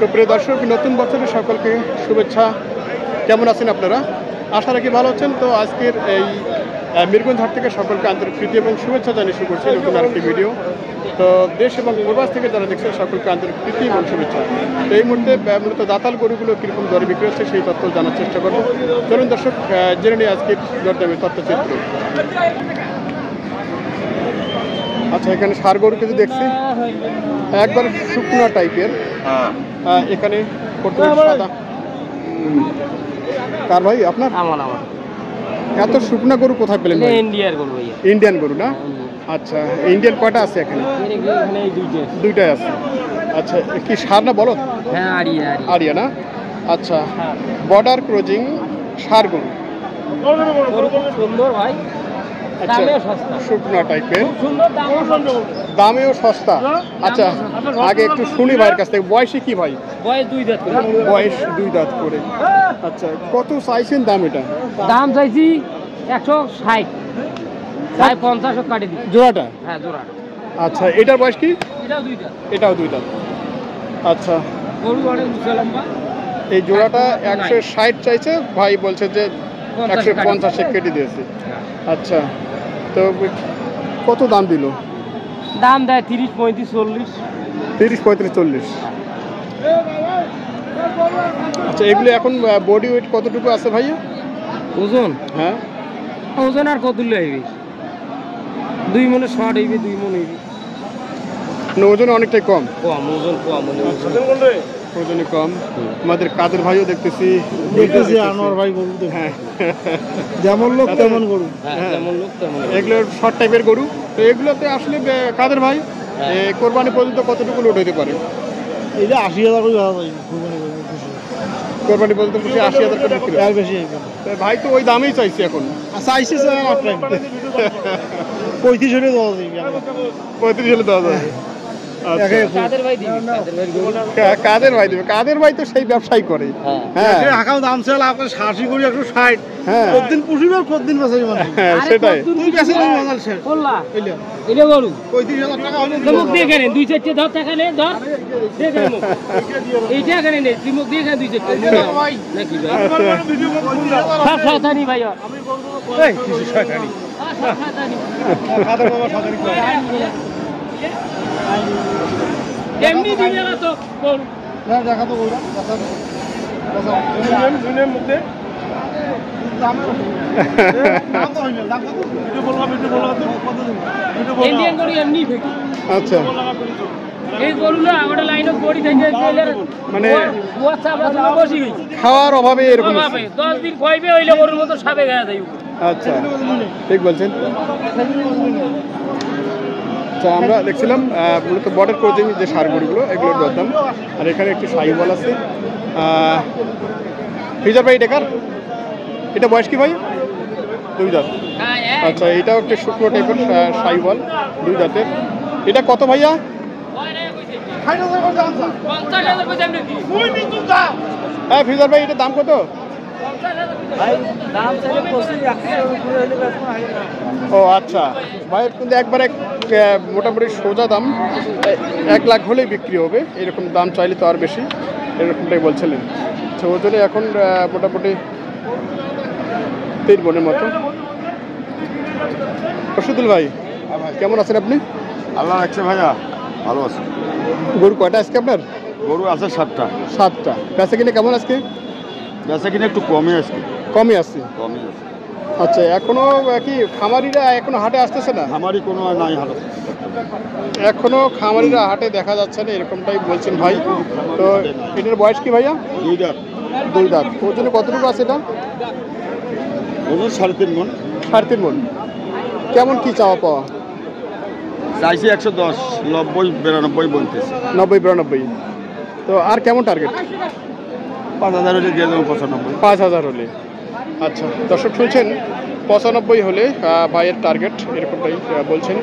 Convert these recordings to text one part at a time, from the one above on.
সুপ্রিয় দর্শক, নতুন বছরের সকলকে শুভেচ্ছা। কেমন আছেন আপনারা? আশা রাখি ভালো আছেন। তো আজকের এই মিরগঞ্জ হাট থেকে সকলকে আন্তরিক প্রীতি এবং শুভেচ্ছা জানিয়ে শুরু করছি নতুন আরেকটি ভিডিও। তো দেশ এবং প্রবাস থেকে যারা দেখছেন সকলকে আন্তরিক প্রীতি এবং শুভেচ্ছা। তো এই মুহূর্তে মূলত দাতাল গরুগুলো কীরকম দরে বিক্রি হচ্ছে সেই তথ্য জানার চেষ্টা করবো। চলুন দর্শক, জেনে নিই আজকের দরদামের তথ্যচিত্র। আচ্ছা, এখানে ষাঁড় গরু কিছু দেখছি, একবার শুকনা টাইপের। এখানে সাদা। কার ভাই আপনার? এত শুকনা গরু কোথায় পেলেন? ইন্ডিয়ান গরু না? আচ্ছা, ইন্ডিয়ান কয়টা আছে এখানে? দুইটাই আছে। আচ্ছা, কি ষাঁড় না বলদ? আরিয়া না? আচ্ছা, বর্ডার ক্রসিং ষাঁড় গরু, সুন্দর ভাই। শুকনা টাইপের, দামেও সস্তা। আচ্ছা, আগে একটু শুনি ভাইয়ের কাছ থেকে। বয়সে কি ভাই? বয়স 2 দাঁত করে। আচ্ছা, কত চাইছেন দাম? এটা দাম চাইছি 160, 50 কাটি দিই জোড়াটা। হ্যাঁ, জোড়াটা। আচ্ছা, এটার বয়স কি? এটাও 2 দাঁত। আচ্ছা, গরু অনেক লম্বা। এই জোড়াটা 160 চাইছে, ভাই বলছে যে 150 কেটে দিয়েছে। আচ্ছা, তো কত দাম দিল? দাম দেয় 30, 35, 40। 30, 35, 40। আচ্ছা, এগুলো এখন বডি ওয়েট কতটুকু আছে ভাইয়া? ওজন? হ্যাঁ, ওজন আর কত হইবে? 2 মনে শর্ট হইবে, 2 মন হইবে। ওজন অনেকটাই কম। ওজন কম। ওজনে কম। আমাদের কাদের ভাইও দেখতেছি, আনোয়ার ভাই গরু। হ্যাঁ, যেমন লোক তেমন গরু। এগুলো শর্ট টাইপের গরু। তো এগুলোতে আসলে কাদের ভাই কোরবানি পর্যন্ত কতটুকু লোড হতে পারে? এই যে 80,000 করে কোরবানি পর্যন্ত 80,000 করে বিক্রি হয়। বেশি ভাই তো ওই দামেই চাইছি এখন। চাইছে 35 হলে দেওয়া যাবে। 35 হলে দেওয়া যাবে। কাদের ভাই দিবে? কাদের ভাই তো সেই ব্যবসায়ী করে। হ্যাঁ, দাম ছিল আপনার 80 করে 160। হ্যাঁ, কতদিন পুষিবে আর কতদিন বেচাবি মানে? সেটাই। তুই বেচে নিবি মাল শেষ। বললা এটা গরু 35,000 টাকা হলে মুখ দিয়ে কেন 2-4 ধর টাকা নে, ধর দেখে মুখ এইটা কেন নে, তুই মুখ দিয়ে কেন 2-4 নাকি ভাই? সব শয়তানি ভাই। আমি বলবো এই কিছু শয়তানি। শয়তানি কাদের বাবা শয়তানি করে। এমনি দিবে না তো গরু। না, দেখা তো গরু দেখা তো। দুনিয়ার মধ্যে দাম তো হইল, দাম কত? ভিডিও বললাম তো কত দিন? ভিডিও বললাম ইন্ডিয়ান গরু এমনি ফেকি। আচ্ছা, এই গরুটা আমাদের লাইনে গড়ি থেকে মানে বসি গেছে খাওয়ার অভাবে এরকম। 10 দিন খাইবে হইলে গরুর মতো সাবে গায়ে দেয়। আচ্ছা, ঠিক বলছেন। আচ্ছা, আমরা দেখছিলাম মূলত বর্ডার ক্রসিং যে ষাঁড় গরুগুলো, এগুলোর দরদাম। আর এখানে একটি সাইওয়াল আছে। ফিজার ভাই, এটা বয়স কি ভাই? 2 দাঁত। আচ্ছা, এটাও একটা শুকনো টাইপের সাইওয়াল, 2 দাঁতের। এটা কত ভাইয়া? হ্যাঁ ফিজার ভাই, এটার দাম কত? ও আচ্ছা, ভাইয়ের কিন্তু একবারে মোটামুটি সোজা দাম 1 লাখ হলেই বিক্রি হবে। এরকম দাম চাইলে তো আর বেশি, এরকমটাই বলছিলেন। আচ্ছা, ওজনে এখন মোটামুটি 3 মনের মতো। রশিদুল ভাই, কেমন আছেন আপনি? আল্লাহ রাখছে ভাইয়া, ভালো আছে। গরু কয়টা আজকে আপনার? গরু আছে 7টা। 7টা। বেচা কিনে কেমন আজকে? বেচা কিনে একটু কমই আছে। কমই আছে। কমই আছে। আচ্ছা, এখনো কি খামারিরা এখনো হাটে আসতেছে না? খামারি কোনো নাই হাটে, এখনো খামারিরা হাটে দেখা যাচ্ছে না, এরকমটাই বলছেন ভাই। তো এটার বয়স কি ভাইয়া? 2 দাঁত। 2 দাঁত। ওজনে কতটুকু আছে এটা? ওজন 3.5 মণ। 3.5 মণ। কেমন কি চাওয়া পাওয়া? চাইছি 110, 90, 92 বলতেছে। 90, 92। তো আর কেমন টার্গেট? 5,000 হলে দিয়ে দেবো। 95। 5,000 হলে। আচ্ছা, দর্শক শুনছেন, 95 হলে ভাইয়ের টার্গেট, এরকমটাই বলছেন।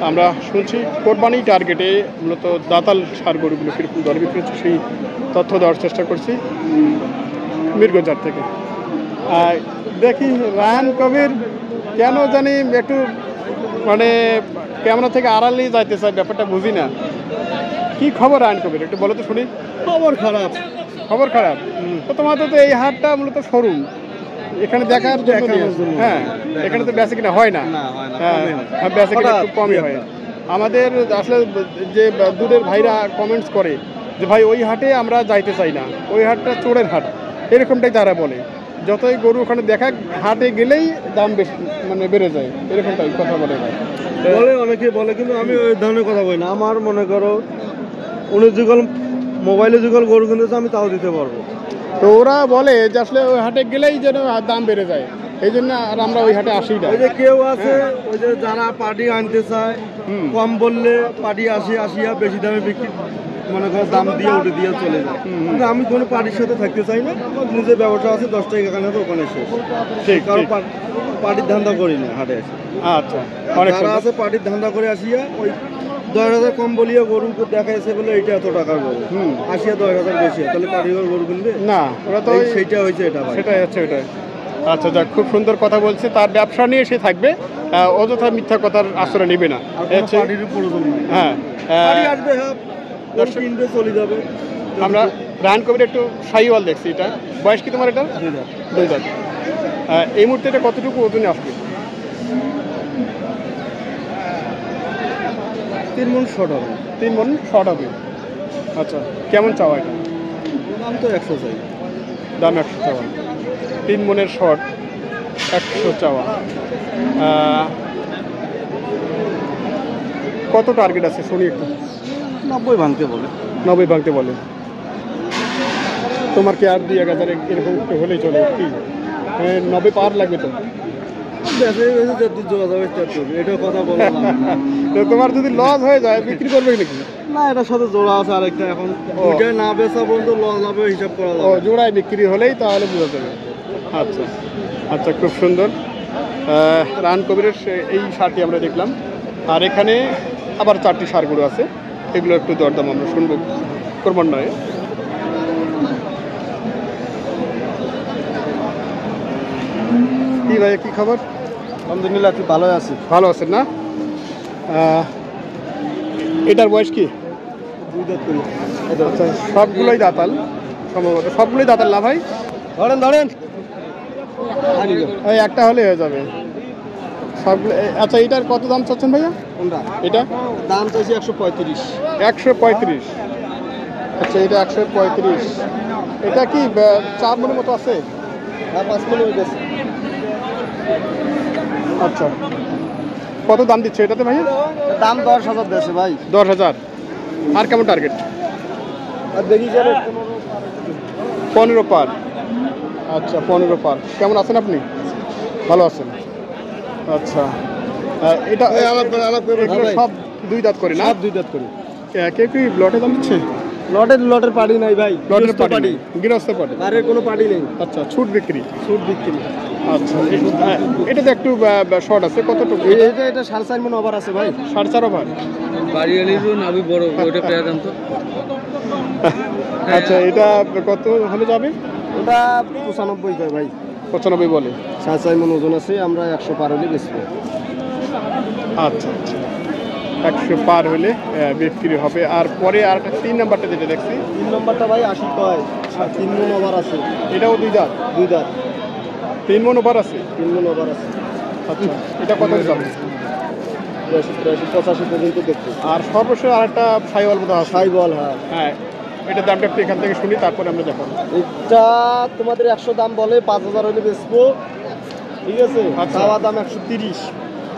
আমরা শুনছি কোরবানি টার্গেটে মূলত দাতাল ষাঁড় গরুগুলো কীরকম দর বিক্রি হচ্ছে সেই তথ্য দেওয়ার চেষ্টা করছি মিরগঞ্জ হাট থেকে। দেখি রায়হান কবির কেন জানি একটু মানে ক্যামেরা থেকে আড়ালেই যাইতে চাই, ব্যাপারটা বুঝি না। কি খবর রায়হান কবির, একটু বলো তো শুনি। খবর খারাপ। খবর খারাপ। তো তোমাদের তো এই হাটটা মূলত শোরুম, এখানে দেখার জন্য নিয়ে আসো। হ্যাঁ, এখানে তো বেচা কিনা হয় না। হ্যাঁ, বেচা কিনা একটু কমই হয়। আমাদের আসলে যে দুধের ভাইরা কমেন্টস করে যে ভাই ওই হাটে আমরা যাইতে চাই না, ওই হাটটা চোরের হাট, এরকমটাই তারা বলে। যতই গরু ওখানে দেখা, হাটে গেলেই দাম বেশি মানে বেড়ে যায়, এরকমটাই কথা বলে। বলে অনেকে বলে, কিন্তু আমি ওই ধরনের কথা বলি না। আমার মনে করো উনি যুগল মোবাইলে যুগল গরু কিনতেছে, আমি তাও দিতে পারবো। তো ওরা বলে যে আসলে ওই হাটে গেলেই যেন দাম বেড়ে যায়, এই জন্য আর আমরা ওই হাটে আসি না। ওই যে কেউ আছে ওই যে যারা পার্টি আনতে চায়, কম বললে পার্টি আসিয়া বেশি দামে বিক্রি মনে করো দাম দিয়ে উঠে দিয়ে চলে যায়। কিন্তু আমি কোনো পার্টির সাথে থাকতে চাই না। নিজের ব্যবসা আছে, 10 টাকা এখানে আছে, ওখানে শেষ। ঠিক, কারণ পার্টির ধান্দা করি না হাটে আসি। আচ্ছা, অনেক যারা আছে পার্টির ধান্দা করে আসিয়া ওই 10,000 কম বলিয়া গরু দেখাইছে বলে এইটা এত টাকার গরু, আসিয়া 10,000 বেশি, তাহলে পার্টির গরু কিনবে না, ওরা তো সেইটা হয়েছে, এটা সেটাই হচ্ছে ওইটাই। আচ্ছা, যাক, খুব সুন্দর কথা বলছে। তার ব্যবসা নিয়ে সে থাকবে, অযথা মিথ্যা কথার আশ্রয় নেবে না। পার্টির প্রয়োজন নেই। হ্যাঁ, পার্টি আসবে, হ্যাঁ কিনবে, চলে যাবে। আমরা রায়হান কবির একটু শাহিওয়াল দেখছি। এটা বয়স কি তোমার? এটা 2 দাঁত। এই মুহূর্তে এটা কতটুকু ওজনে আসবে? 3 মণ শর্ট হবে। 3 মণ শর্ট হবে। আচ্ছা, কেমন চাওয়া এটা? দাম তো 100 চাই। দাম 100 চাওয়া। 3 মণের শর্ট, 100 চাওয়া। কত টার্গেট আছে শুনি একটু? 90 ভাঙতে বলে। 90 ভাঙতে বলে। তোমার কি আর 2-1000 এরকম একটু হলেই চলে? কি 90 পার লাগবে তো? এটা কথা বললাম। তো তোমার যদি লস হয়ে যায় বিক্রি করবে নাকি? না, এটার সাথে জোড়া আছে আরেকটা, এখন দুইটাই না বেচা পর্যন্ত লস হবে হিসাব করা যাবে। জোড়ায় বিক্রি হলেই তাহলে বোঝা যাবে। আচ্ছা আচ্ছা, খুব সুন্দর। রায়হান কবিরের এই সারটি আমরা দেখলাম। আর এখানে আবার 4টি সারগুলো আছে, এগুলো একটু দরদাম আমরা শুনবো ক্রমান্বয়ে। কি ভাই, কি খবর? আলহামদুলিল্লাহ, তুই ভালোই আছি। ভালো আছেন না? এটার বয়স কি? 2 দাঁত করে। আচ্ছা, সবগুলোই দাঁতাল সম্ভবত, সবগুলোই দাঁতাল না ভাই? ধরেন এই একটা হলে হয়ে যাবে সবগুলো। আচ্ছা, এটার কত দাম চাচ্ছেন ভাইয়া? কোনটা? এটা দাম চাইছি 135। 135। আচ্ছা, এটা 135। এটা কি 4 মণের মতো আছে? হ্যাঁ, 5 মণ হয়ে গেছে। আচ্ছা, কত দাম দিচ্ছে এটাতে ভাইয়া? দাম 10,000 দিয়েছে ভাই। 10,000। আর কেমন টার্গেট? আর দেখি যাবে 15 পার। আচ্ছা, 15 পার। কেমন আছেন আপনি? ভালো আছেন। আচ্ছা, এটা এগুলো সব 2 দাঁত করে না? 2 দাঁত করে। কে কি লটে দাম দিচ্ছে? লটের পার্টি নাই ভাই, লটের পার্টি, গৃহস্থ পার্টি। বাইরের কোনো পার্টি নেই। আচ্ছা, ছুট বিক্রি। সুট বিক্রি। আচ্ছা, এটা তো একটু শর্ট আছে। কতটুকু? এটা 4.5 মণ ওভার আছে ভাই। 4.5 ওভার। বাড়িয়ালিরও নাভি বড়, ওটা পেয়ে দাম তো। আচ্ছা, এটা কত হলে যাবে? ওটা 95 কয় ভাই। 95 বলে। 4.5 মণ ওজন আছে, আমরা 100 পার হলে বেচবো। আচ্ছা আচ্ছা, 100 পার হলে বিক্রি হবে। আর পরে আর একটা 3 নাম্বারটা যেটা দেখছি, 3 নম্বরটা ভাই 80 কয়, আর 3 মণ ওভার আছে। এটাও 2 দাঁত। 2 দাঁত। 3 মণ ওভার আছে। 3 মণ ওভার আছে। আচ্ছা, এটা কত যাবে? 85 পর্যন্ত দেখতে। আর সর্বশেষ আরেকটা সাইওয়াল বোধ আছে। হাই বল। হ্যাঁ, হ্যাঁ, এটার দামটা একটু এখান থেকে শুনি, তারপরে আমরা দেখো। এটা তোমাদের 100 দাম বলে, 5,000 হলে বেচবো, ঠিক আছে? আচ্ছা। চাওয়া দাম 130।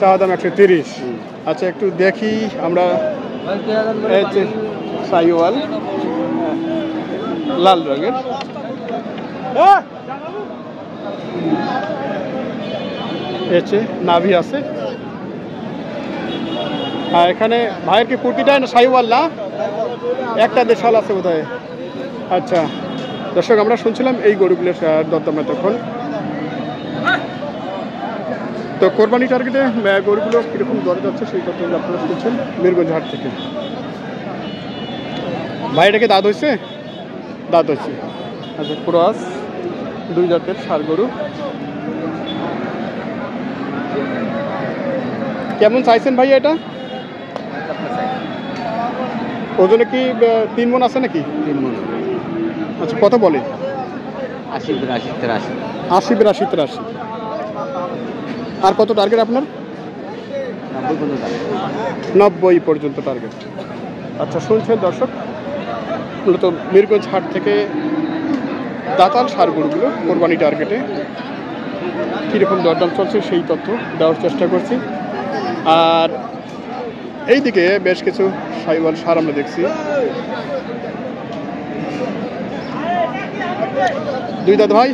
চাওয়া দাম 130। আচ্ছা, একটু দেখি আমরা। এই যে সাইওয়াল, লাল রঙের। এসে নাভি আছে। আর এখানে ভাইয়ের কি কুর্তিটা না সাইওয়াল না? একটা দেশাল আছে বোধহয়। আচ্ছা, দর্শক, আমরা শুনছিলাম এই গরুগুলোর দরদাম এতক্ষণ। তো কোরবানি টার্গেটে গরুগুলো কীরকম দরে যাচ্ছে সেই কথা আপনারা শুনছেন মিরগঞ্জ হাট থেকে। ভাই, এটাকে দাঁত হয়েছে? দাঁত হয়েছে। আচ্ছা, ক্রস 2 জাতের ষাঁড় গরু। কেমন চাইছেন ভাই এটা? ওজনে কি 3 মণ আছে নাকি? 3 মণ। আচ্ছা, কত বলে? 80 82 83 80 82 83। আর কত টার্গেট আপনার? 90 পর্যন্ত টার্গেট। আচ্ছা, শুনছেন দর্শক, মূলত মিরগঞ্জ হাট থেকে দাতাল সার গরুগুলো কোরবানি টার্গেটে কীরকম দরদাম চলছে সেই তথ্য দেওয়ার চেষ্টা করছি। আর এইদিকে বেশ কিছু সাইওয়াল সার আমরা দেখছি। দুই দাঁত ভাই,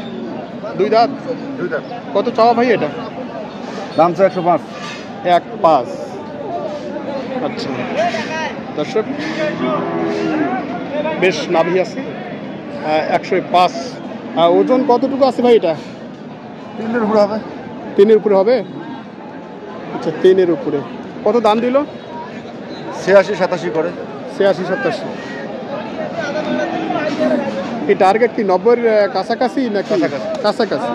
দুই দাঁত। কত চাওয়া ভাই এটা? দাম তো 105। 1.5। আচ্ছা দর্শক, বেশ নাভি আছে। 105। ওজন কতটুকু আছে ভাই এটা? 3-এর উপরে হবে। 3-এর উপরে হবে। আচ্ছা, 3-এর উপরে। কত দাম দিল? 86-87 করে। 86-87। এই টার্গেট কি 90-এর কাছাকাছি নাকি? কাছাকাছি।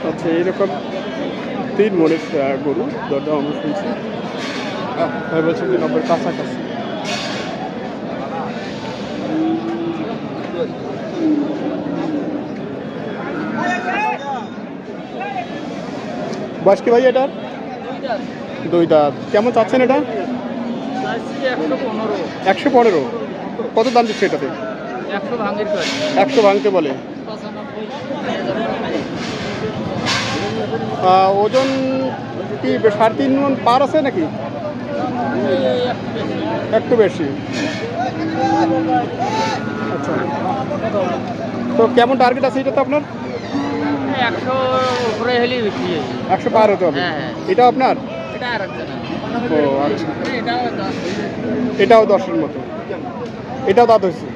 আচ্ছা, এইরকম 3 মনের গরু দরদাম আমরা শুনছি। বলছি যে 90-এর কাছাকাছি। বয়স কি ভাই এটার? 2 দাঁত। কেমন চাচ্ছেন এটা? 115। কত দাম দিচ্ছে এটাতে? 100 ভাঙতে বলে। ওজন কি 3.5 মণ পার আছে নাকি? একটু বেশি। আচ্ছা, তো কেমন টার্গেট আছে এটাতে আপনার? 100 উপরে হলেই বিক্রি হয়। 100 পার হতে হবে। এটা আপনার? এটা আরেকটা না। ও আচ্ছা, এটাও 10-এর মতো। এটাও দাঁত হয়েছে।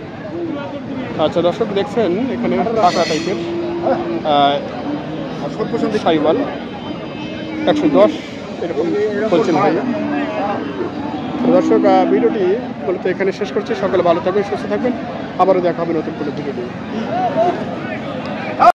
আচ্ছা দর্শক, দেখছেন এখানে টাকা টাইপের সাইওয়াল 110 এরকম বলছেন ভাই। দর্শক, ভিডিওটি মূলত এখানে শেষ করছি। সকালে ভালো থাকবেন, সুস্থ থাকবেন। আবারও দেখা হবে নতুন কোনো ভিডিও নিয়ে।